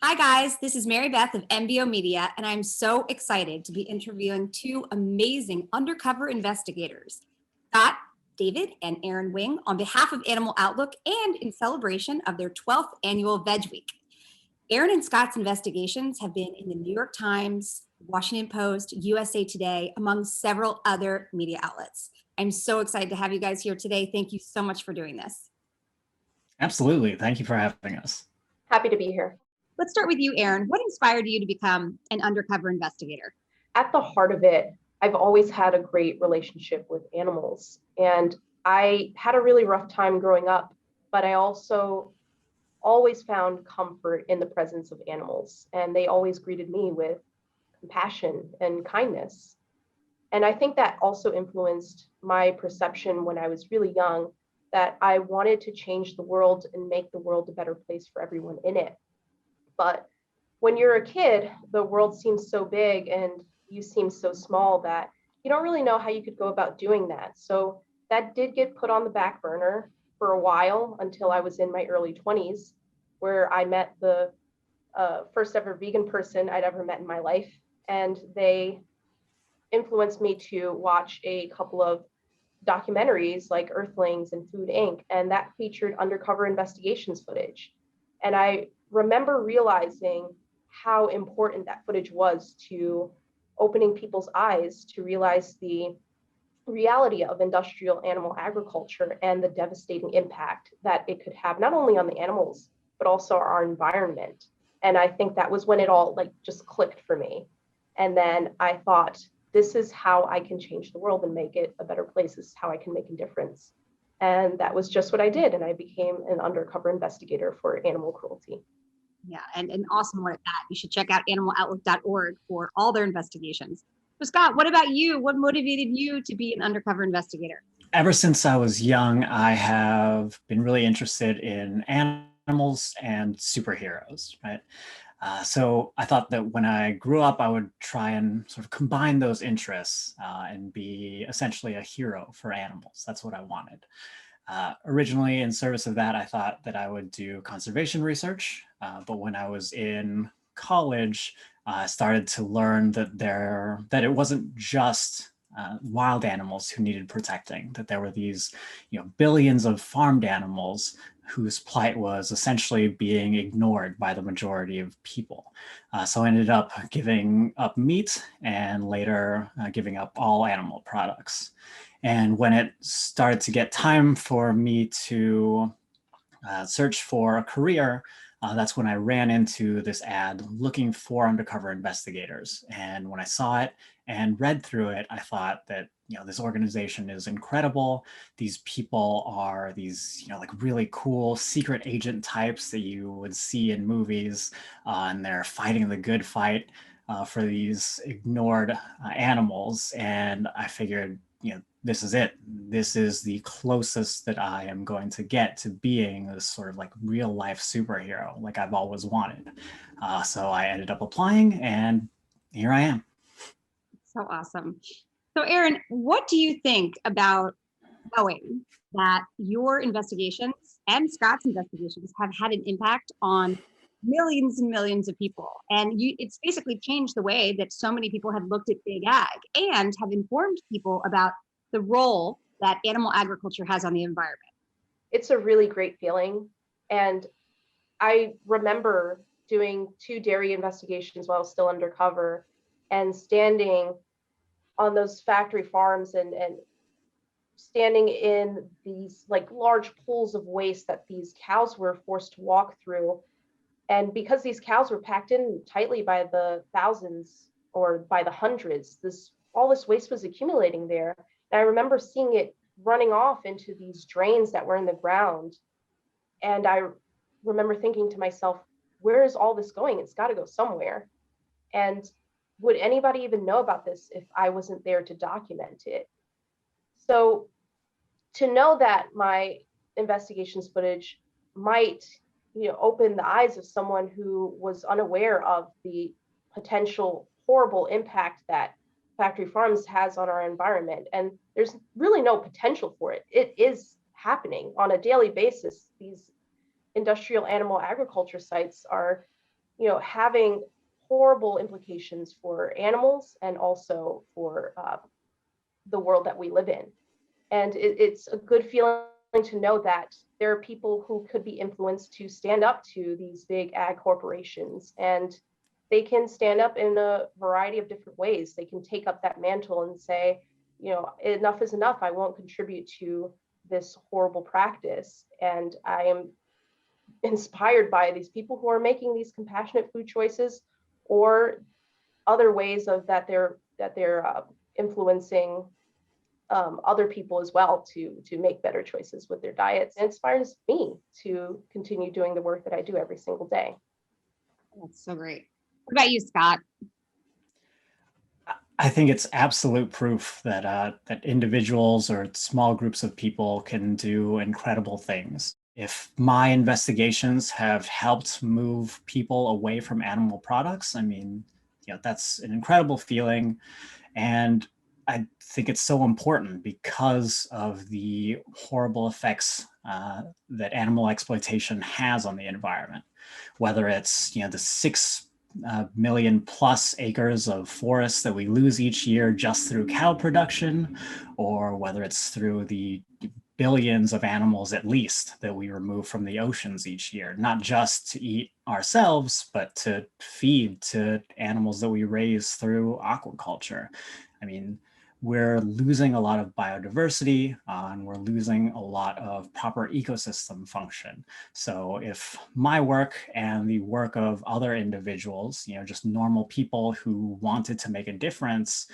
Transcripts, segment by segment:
Hi guys, this is Mary Beth of MBO Media, and I'm so excited to be interviewing two amazing undercover investigators, Scott, David, and Erin Wing, on behalf of Animal Outlook and in celebration of their 12th annual VegWeek. Erin and Scott's investigations have been in the New York Times, Washington Post, USA Today, among several other media outlets. I'm so excited to have you guys here today. Thank you so much for doing this. Absolutely. Thank you for having us. Happy to be here. Let's start with you, Erin. What inspired you to become an undercover investigator? At the heart of it, I've always had a great relationship with animals. And I had a really rough time growing up, but I also always found comfort in the presence of animals. And they always greeted me with compassion and kindness. And I think that also influenced my perception when I was really young that I wanted to change the world and make the world a better place for everyone in it. But when you're a kid, the world seems so big and you seem so small that you don't really know how you could go about doing that. So that did get put on the back burner for a while until I was in my early 20s, where I met the first ever vegan person I'd ever met in my life. And they influenced me to watch a couple of documentaries like Earthlings and Food Inc. And that featured undercover investigations footage. And I remember realizing how important that footage was to opening people's eyes to realize the reality of industrial animal agriculture and the devastating impact that it could have not only on the animals, but also our environment. And I think that was when it all just clicked for me. And then I thought, this is how I can change the world and make it a better place. This is how I can make a difference. And that was just what I did. And I became an undercover investigator for animal cruelty. Yeah, and an awesome one at that. You should check out animaloutlook.org for all their investigations. So Scott, what about you? What motivated you to be an undercover investigator? Ever since I was young, I have been really interested in animals and superheroes, right? So I thought that when I grew up, I would try and sort of combine those interests and be essentially a hero for animals. That's what I wanted. Originally, in service of that, I thought that I would do conservation research. But when I was in college, I started to learn that it wasn't just wild animals who needed protecting, that there were these billions of farmed animals whose plight was essentially being ignored by the majority of people. So I ended up giving up meat and later giving up all animal products. And when it started to get time for me to search for a career, that's when I ran into this ad looking for undercover investigators. And when I saw it and read through it, I thought that this organization is incredible. These people are these really cool secret agent types that you would see in movies, and they're fighting the good fight for these ignored animals. And I figured, this is it. This is the closest that I am going to get to being this sort of real life superhero like I've always wanted. So I ended up applying and here I am. So awesome. So Erin, what do you think about knowing that your investigations and Scott's investigations have had an impact on millions and millions of people? And it's basically changed the way that so many people have looked at big ag and have informed people about the role that animal agriculture has on the environment. It's a really great feeling. And I remember doing 2 dairy investigations while still undercover and standing on those factory farms and standing in these large pools of waste that these cows were forced to walk through. And because these cows were packed in tightly by the thousands or by the hundreds, all this waste was accumulating there. And I remember seeing it running off into these drains that were in the ground. And I remember thinking to myself, where is all this going? It's got to go somewhere. And would anybody even know about this if I wasn't there to document it? So to know that my investigations footage might open the eyes of someone who was unaware of the potential horrible impact that factory farms has on our environment. And there's really no potential for it. It is happening on a daily basis. These industrial animal agriculture sites are having horrible implications for animals and also for the world that we live in. And it's a good feeling to know that there are people who could be influenced to stand up to these big ag corporations, and they can stand up in a variety of different ways. They can take up that mantle and say, enough is enough. I won't contribute to this horrible practice. And I am inspired by these people who are making these compassionate food choices, or other ways of that they're influencing other people as well to make better choices with their diets. It inspires me to continue doing the work that I do every single day. That's so great. What about you, Scott? I think it's absolute proof that that individuals or small groups of people can do incredible things. If my investigations have helped move people away from animal products, I mean, that's an incredible feeling. And I think it's so important because of the horrible effects that animal exploitation has on the environment, whether it's the 6 million plus acres of forests that we lose each year just through cow production, or whether it's through the billions of animals at least that we remove from the oceans each year, not just to eat ourselves, but to feed to animals that we raise through aquaculture. I mean, we're losing a lot of biodiversity and we're losing a lot of proper ecosystem function. So if my work and the work of other individuals, just normal people who wanted to make a difference,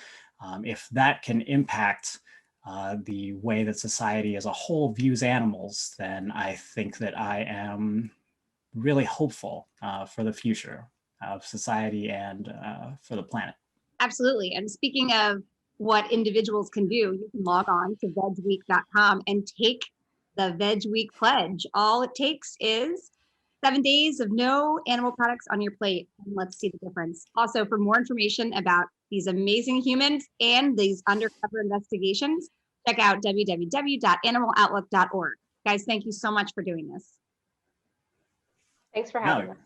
if that can impact the way that society as a whole views animals, then I think that I am really hopeful for the future of society and for the planet. Absolutely. And speaking of what individuals can do, you can log on to VegWeek.com and take the VegWeek pledge. All it takes is 7 days of no animal products on your plate. And let's see the difference. Also, for more information about these amazing humans and these undercover investigations, check out www.animaloutlook.org. Guys, thank you so much for doing this. Thanks for having us.